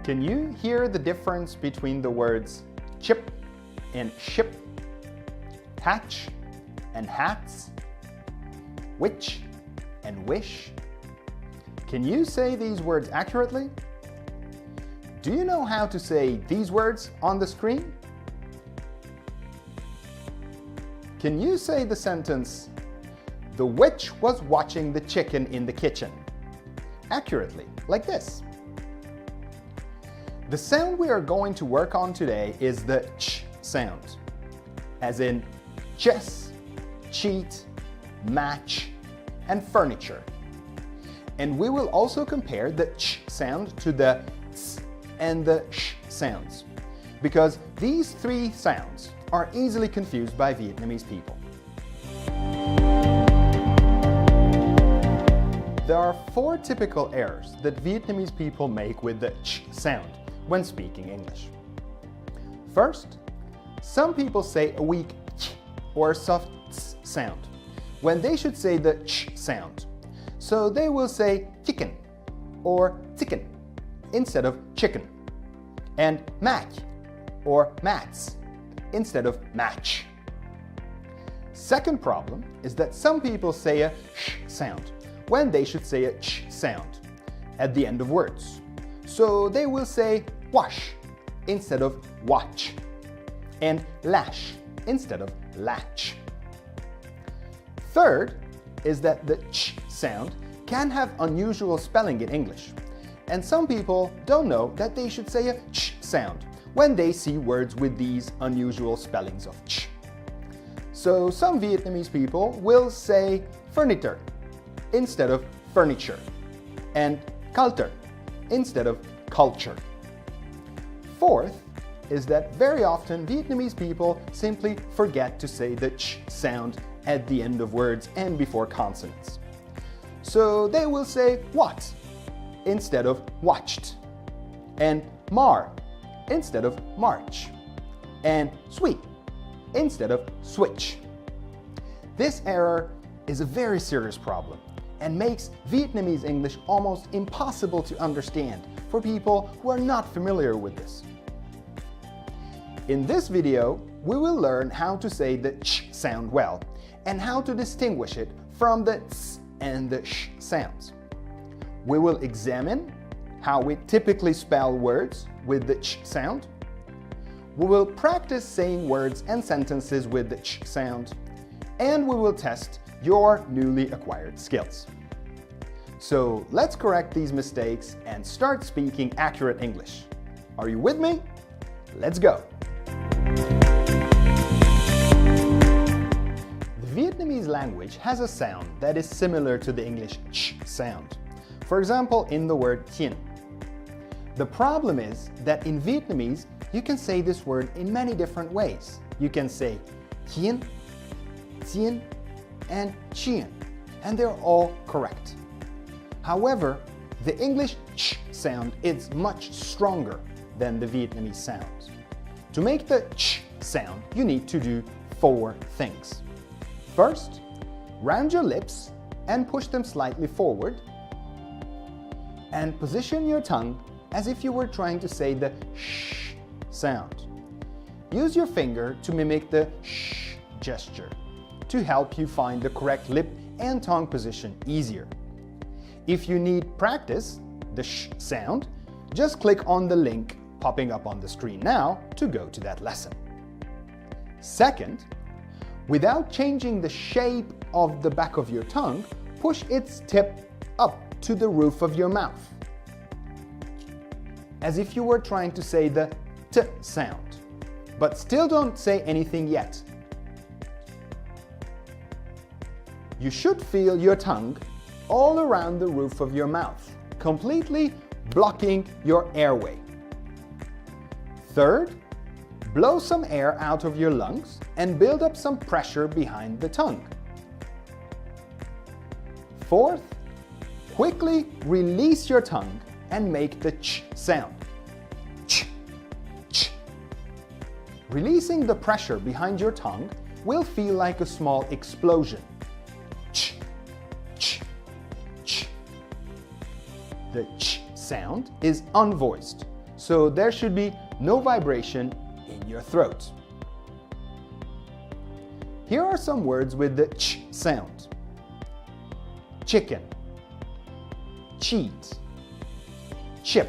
Can you hear the difference between the words chip and ship, hatch and hats, witch and wish? Can you say these words accurately? Do you know how to say these words on the screen? Can you say the sentence, "The witch was watching the chicken in the kitchen," accurately, like this? The sound we are going to work on today is the ch sound, as in chess, cheat, match, and furniture. And we will also compare the ch sound to the ts and the sh sounds, because these three sounds are easily confused by Vietnamese people. There are 4 typical errors that Vietnamese people make with the ch sound when speaking English. First, some people say a weak ch or a soft ts sound when they should say the ch sound. So they will say chicken or chicken instead of chicken, and match or mats instead of match. Second problem is that some people say a sh sound when they should say a ch sound at the end of words. So they will say wash instead of watch, and lash instead of latch. Third is that the ch sound can have unusual spelling in English, and some people don't know that they should say a ch sound when they see words with these unusual spellings of ch. So some Vietnamese people will say furniture instead of furniture, and culture instead of culture. Fourth is that very often Vietnamese people simply forget to say the ch sound at the end of words and before consonants. So they will say what instead of watched, and mar instead of march, and sweet instead of switch. This error is a very serious problem and makes Vietnamese English almost impossible to understand for people who are not familiar with this. In this video, we will learn how to say the ch sound well and how to distinguish it from the ts and the sh sounds. We will examine how we typically spell words with the ch sound. We will practice saying words and sentences with the ch sound, and we will test your newly acquired skills. So let's correct these mistakes and start speaking accurate English. Are you with me? Let's go! The Vietnamese language has a sound that is similar to the English ch sound. For example, in the word thien. The problem is that in Vietnamese, you can say this word in many different ways. You can say thien, thien, and chien, and they're all correct. However, the English ch sound is much stronger than the Vietnamese sounds. To make the ch sound, you need to do 4 things. First, round your lips and push them slightly forward, and position your tongue as if you were trying to say the sh sound. Use your finger to mimic the sh gesture to help you find the correct lip and tongue position easier. If you need practice the sh sound, just click on the link popping up on the screen now to go to that lesson. Second, without changing the shape of the back of your tongue, push its tip up to the roof of your mouth, as if you were trying to say the t sound, but still don't say anything yet. You should feel your tongue all around the roof of your mouth, completely blocking your airway. Third, blow some air out of your lungs and build up some pressure behind the tongue. Fourth, quickly release your tongue and make the ch sound. Ch, ch. Releasing the pressure behind your tongue will feel like a small explosion. Ch, ch, ch. The ch sound is unvoiced, so there should be no vibration in your throat. Here are some words with the ch sound. Chicken, cheat, chip,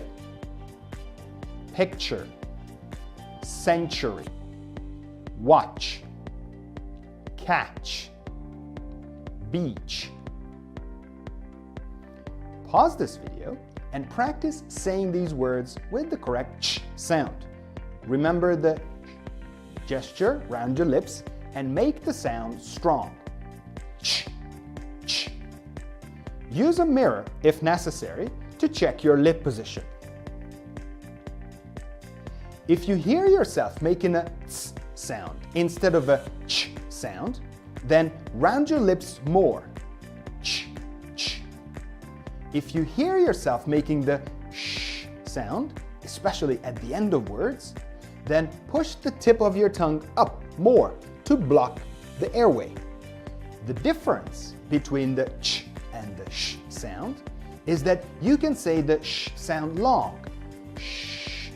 picture, century, watch, catch, beach. Pause this video and practice saying these words with the correct ch sound. Remember the gesture around your lips and make the sound strong. Ch, ch. Use a mirror if necessary to check your lip position. If you hear yourself making a ts sound instead of a ch sound, then round your lips more. Ch, ch. If you hear yourself making the sh sound, especially at the end of words, then push the tip of your tongue up more to block the airway. The difference between the ch and the sh sound is that you can say the sh sound long, sh,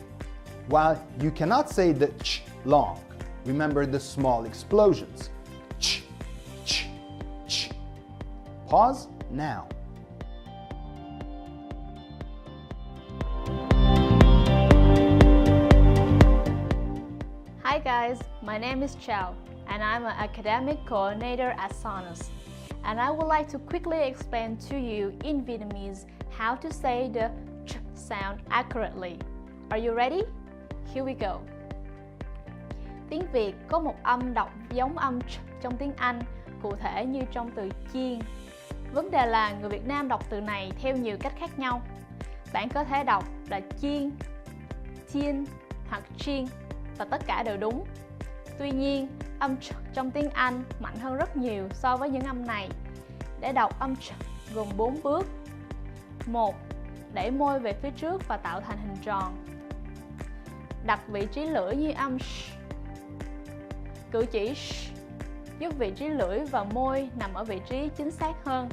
while you cannot say the ch long. Remember the small explosions. Ch, ch, ch. Pause now. Hi guys, my name is Chao and I'm an academic coordinator at Sonus. And I would like to quickly explain to you in Vietnamese how to say the ch sound accurately. Are you ready? Here we go. Tiếng Việt có một âm đọc giống âm ch trong tiếng Anh, cụ thể như trong từ chiên. Vấn đề là người Việt Nam đọc từ này theo nhiều cách khác nhau. Bạn có thể đọc là chiên, chiên hoặc chiên và tất cả đều đúng. Tuy nhiên, âm ch trong tiếng Anh mạnh hơn rất nhiều so với những âm này. Để đọc âm ch gồm 4 bước. 1. Đẩy môi về phía trước và tạo thành hình tròn. Đặt vị trí lưỡi như âm sh. Cử chỉ sh giúp vị trí lưỡi và môi nằm ở vị trí chính xác hơn.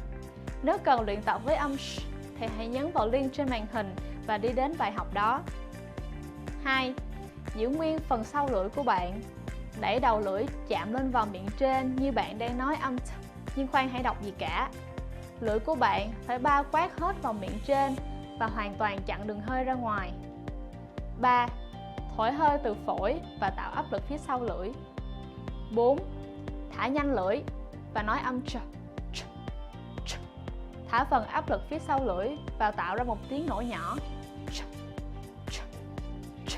Nếu cần luyện tập với âm sh thì hãy nhấn vào link trên màn hình và đi đến bài học đó. 2. Giữ nguyên phần sau lưỡi của bạn. Đẩy đầu lưỡi chạm lên vào miệng trên như bạn đang nói âm th, nhưng khoan hãy đọc gì cả. Lưỡi của bạn phải bao quát hết vào miệng trên và hoàn toàn chặn đường hơi ra ngoài. 3. Thổi hơi từ phổi và tạo áp lực phía sau lưỡi. 4. Thả nhanh lưỡi và nói âm ch, ch, ch. Thả phần áp lực phía sau lưỡi và tạo ra một tiếng nổ nhỏ. Ch, ch, ch.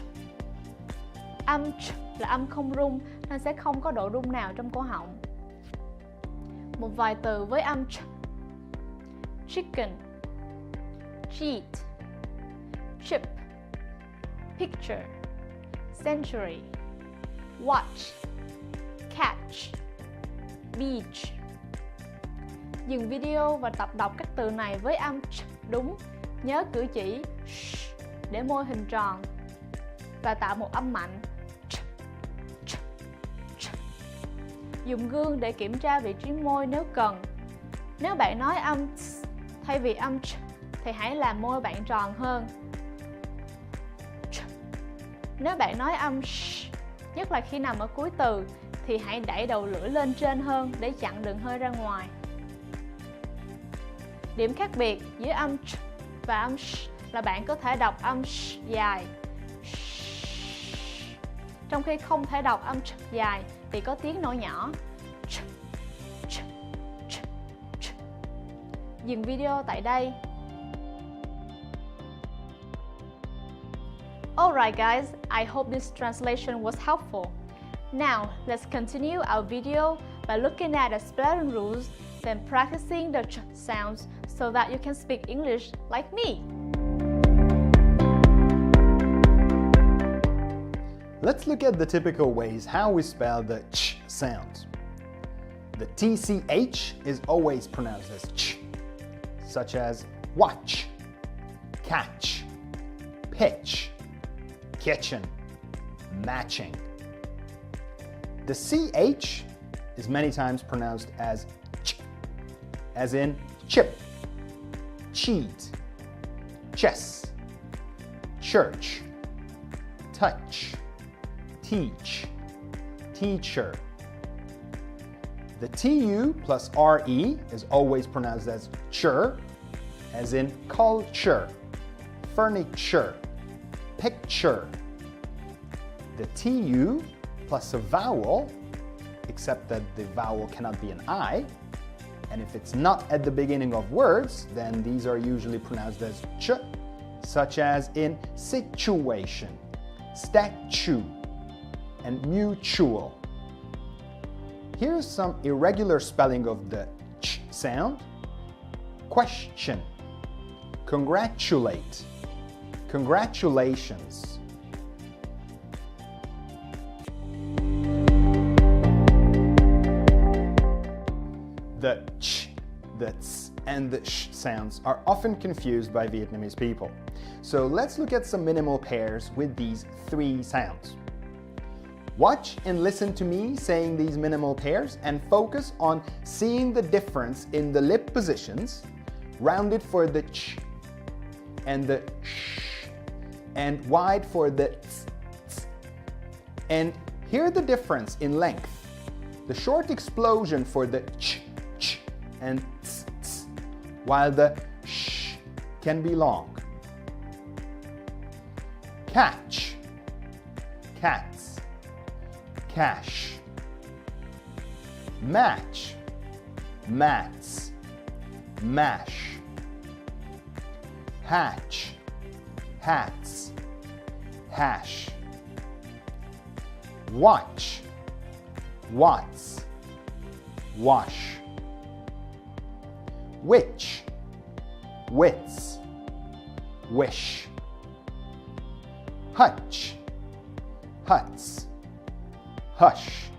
Âm ch là âm không rung nên sẽ không có độ rung nào trong cổ họng. Một vài từ với âm ch. Chicken, cheat, chip, picture, century, watch, catch, beach. Dừng video và tập đọc các từ này với âm ch đúng. Nhớ cử chỉ sh để môi hình tròn và tạo một âm mạnh. Dùng gương để kiểm tra vị trí môi nếu cần. Nếu bạn nói âm ts thay vì âm ch thì hãy làm môi bạn tròn hơn. Nếu bạn nói âm sh, nhất là khi nằm ở cuối từ, thì hãy đẩy đầu lưỡi lên trên hơn để chặn đường hơi ra ngoài. Điểm khác biệt giữa âm ch và âm sh là bạn có thể đọc âm sh dài, trong khi không thể đọc âm ch dài vì có tiếng nổ nhỏ. Dừng video tại đây. Alright guys, I hope this translation was helpful. Now, let's continue our video by looking at the spelling rules, then practicing the ch sounds so that you can speak English like me. Let's look at the typical ways how we spell the ch sound. The TCH is always pronounced as ch, such as watch, catch, pitch, kitchen, matching. The CH is many times pronounced as ch, as in chip, cheat, chess, church, touch, teach, teacher. The TU plus RE is always pronounced as chur, as in culture, furniture, picture. The TU plus a vowel, except that the vowel cannot be an I, and if it's not at the beginning of words, then these are usually pronounced as ch, such as in situation, statue, and mutual. Here's some irregular spelling of the ch sound. Question, congratulate, congratulations. The ch, the ts, and the sh sounds are often confused by Vietnamese people. So let's look at some minimal pairs with these three sounds. Watch and listen to me saying these minimal pairs and focus on seeing the difference in the lip positions, rounded for the ch and the sh, and wide for the ts, ts. And hear the difference in length. The short explosion for the ch, ch, and ts, ts, while the sh can be long. Catch, cats, cash. Match, mats, mash. Hatch, hats, hash. Watch, watts, wash. Witch, wits, wish. Hutch, huts, hush.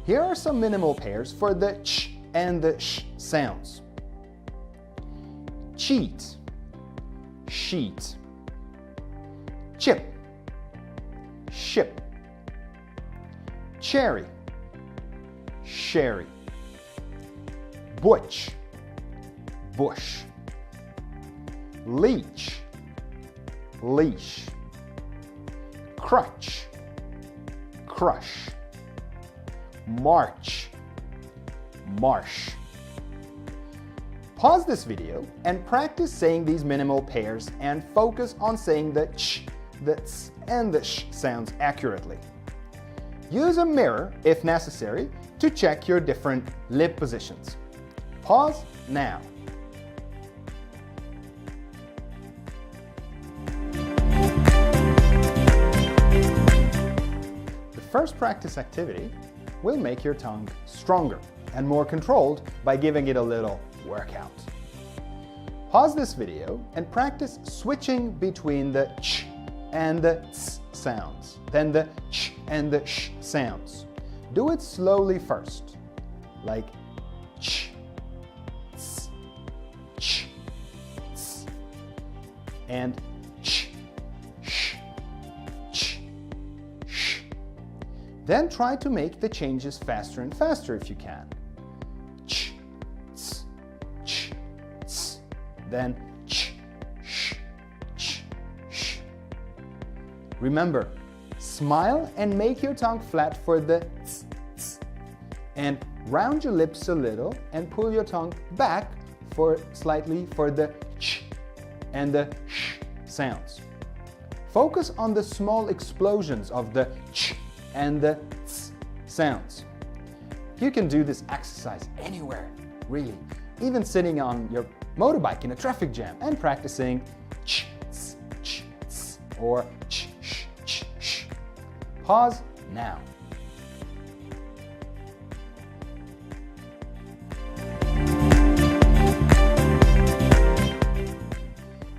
Here are some minimal pairs for the ch and the sh sounds. Cheat, sheet. Chip, ship. Cherry, sherry. Butch, bush. Leech, leash. Crutch, crush. March, marsh. Pause this video and practice saying these minimal pairs and focus on saying the ch, the ts, and the sh sounds accurately. Use a mirror, if necessary, to check your different lip positions. Pause now. The first practice activity will make your tongue stronger and more controlled by giving it a little workout. Pause this video and practice switching between the ch and the ts sounds, then the ch and the sh sounds. Do it slowly first, like ch, ts, ch, ts, and ch, sh, ch, sh. Then try to make the changes faster and faster if you can. Ch, ts, ch, ts, then ch, sh, ch, sh. Remember, smile and make your tongue flat for the ts, ts, and round your lips a little and pull your tongue back slightly for the ch and the sh sounds. Focus on the small explosions of the ch and the ts sounds. You can do this exercise anywhere, really, even sitting on your motorbike in a traffic jam and practicing ch, ts, ch, ts, or ch, sh, ch, sh. Pause now.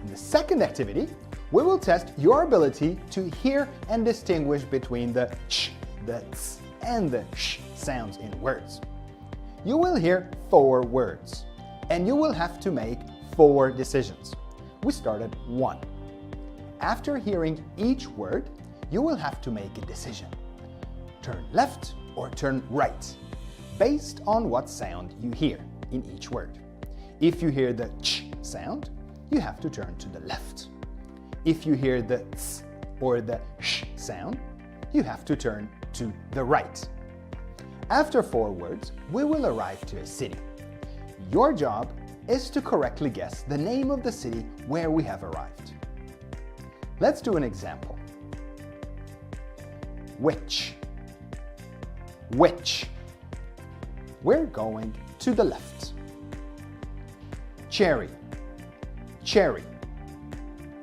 In the second activity, we will test your ability to hear and distinguish between the ch, the ts, and the sh sounds in words. You will hear 4 words, and you will have to make 4 decisions. We start at 1. After hearing each word, you will have to make a decision. Turn left or turn right, based on what sound you hear in each word. If you hear the ch sound, you have to turn to the left. if you hear the ts or the sh sound, you have to turn to the right. After 4 words, we will arrive to a city. Your job is to correctly guess the name of the city where we have arrived. Let's do an example. Which? Which? We're going to the left. Cherry. Cherry.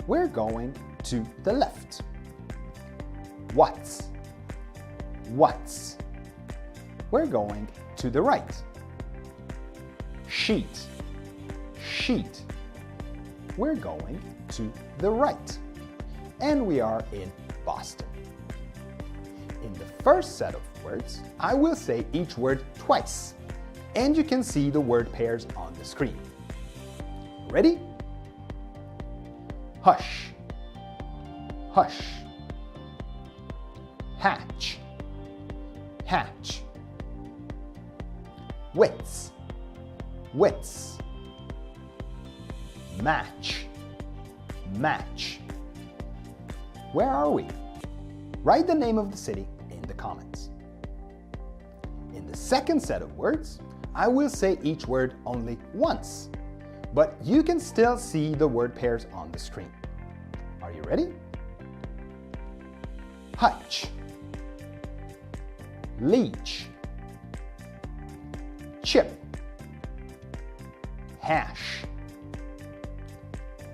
We're going to the left. What's? What's? We're going to the right. Sheet. Sheet. We're going to the right. And we are in Boston. In the first set of words, I will say each word twice, and you can see the word pairs on the screen. Ready? Hush. Hush. Hatch. Hatch. Wits. Wits. Match. Match. Where are we? Write the name of the city in the comments. In the second set of words, I will say each word only once, but you can still see the word pairs on the screen. Are you ready? Hutch. Leech. Chip. Hash.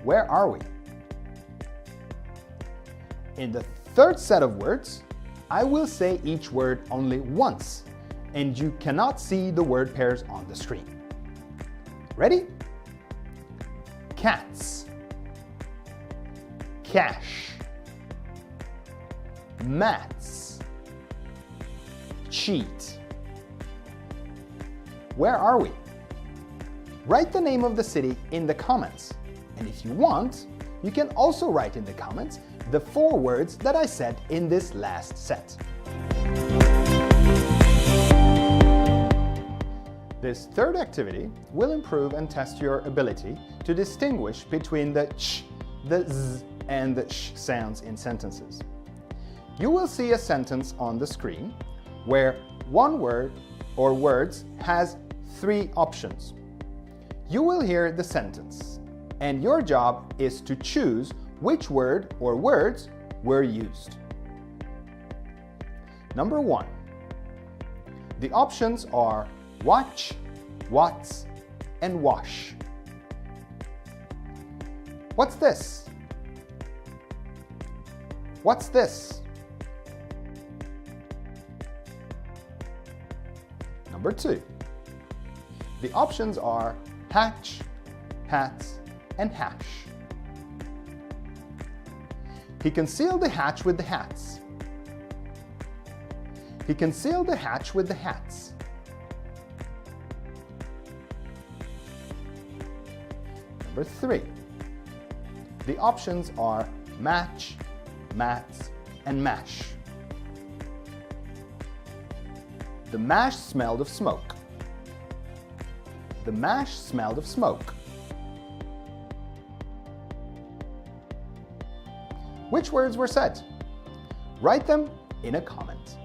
Where are we? In the third set of words, I will say each word only once, and you cannot see the word pairs on the screen. Ready? Cats. Cash. Mats. Cheat. Where are we? Write the name of the city in the comments, and if you want, you can also write in the comments the 4 words that I said in this last set. This third activity will improve and test your ability to distinguish between the ch, the z, and the sh sounds in sentences. You will see a sentence on the screen where one word or words has 3 options. You will hear the sentence, and your job is to choose which word or words were used. Number 1. The options are watch, what's, and wash. What's this? What's this? Number 2. The options are hatch, hats, and hash. He concealed the hatch with the hats. He concealed the hatch with the hats. Number 3. The options are match, mats, and mash. The mash smelled of smoke. The mash smelled of smoke. Which words were said? Write them in a comment.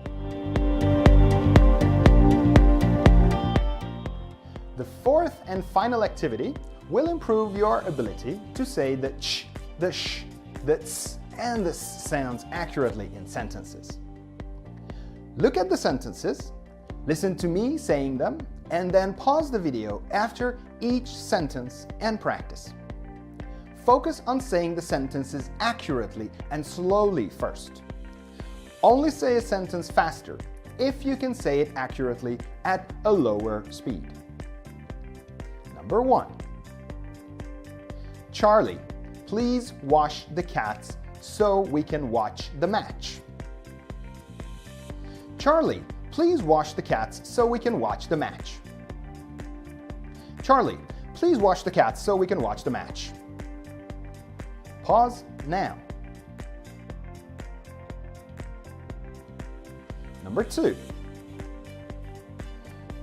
The fourth and final activity will improve your ability to say the ch, the sh, the ts, and the s sounds accurately in sentences. Look at the sentences, listen to me saying them, and then pause the video after each sentence and practice. Focus on saying the sentences accurately and slowly first. Only say a sentence faster if you can say it accurately at a lower speed. Number 1. Charlie, please wash the cats so we can watch the match. Charlie, please wash the cats so we can watch the match. Charlie, please wash the cats so we can watch the match. Pause now. Number 2.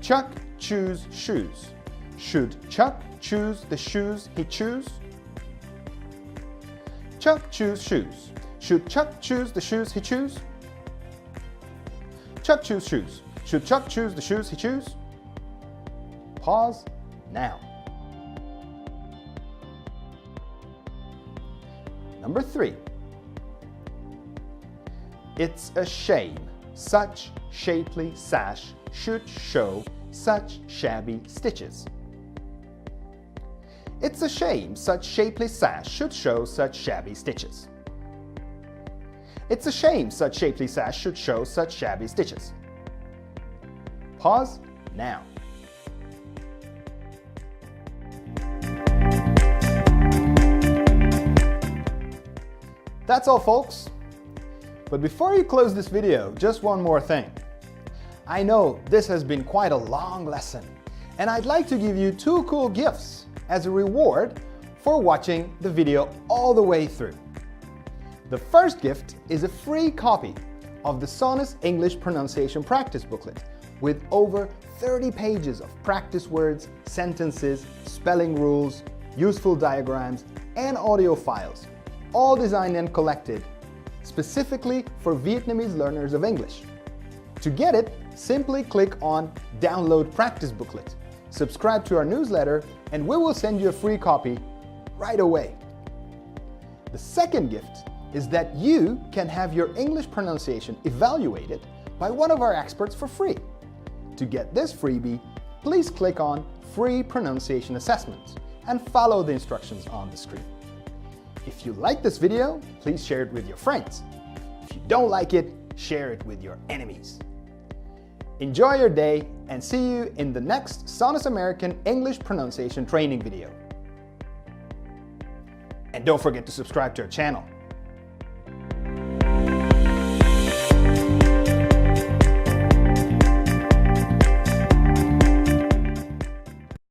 Chuck choose shoes. Should Chuck choose the shoes he choose? Chuck choose shoes? Should Chuck choose the shoes he choose? Chuck choose shoes. Should Chuck choose the shoes he choose? Pause now. Number 3. It's a shame such shapely sash should show such shabby stitches. It's a shame such shapely sash should show such shabby stitches. It's a shame such shapely sash should show such shabby stitches. Pause now. That's all, folks. But before you close this video, just one more thing. I know this has been quite a long lesson, and I'd like to give you 2 cool gifts as a reward for watching the video all the way through. The first gift is a free copy of the Sonus English Pronunciation Practice Booklet with over 30 pages of practice words, sentences, spelling rules, useful diagrams, and audio files, all designed and collected specifically for Vietnamese learners of English. To get it, simply click on Download Practice Booklet, subscribe to our newsletter, and we will send you a free copy right away. The second gift is that you can have your English pronunciation evaluated by one of our experts for free. To get this freebie, please click on Free Pronunciation Assessment and follow the instructions on the screen. If you like this video, please share it with your friends. If you don't like it, share it with your enemies. Enjoy your day and see you in the next Sonus American English pronunciation training video. And don't forget to subscribe to our channel.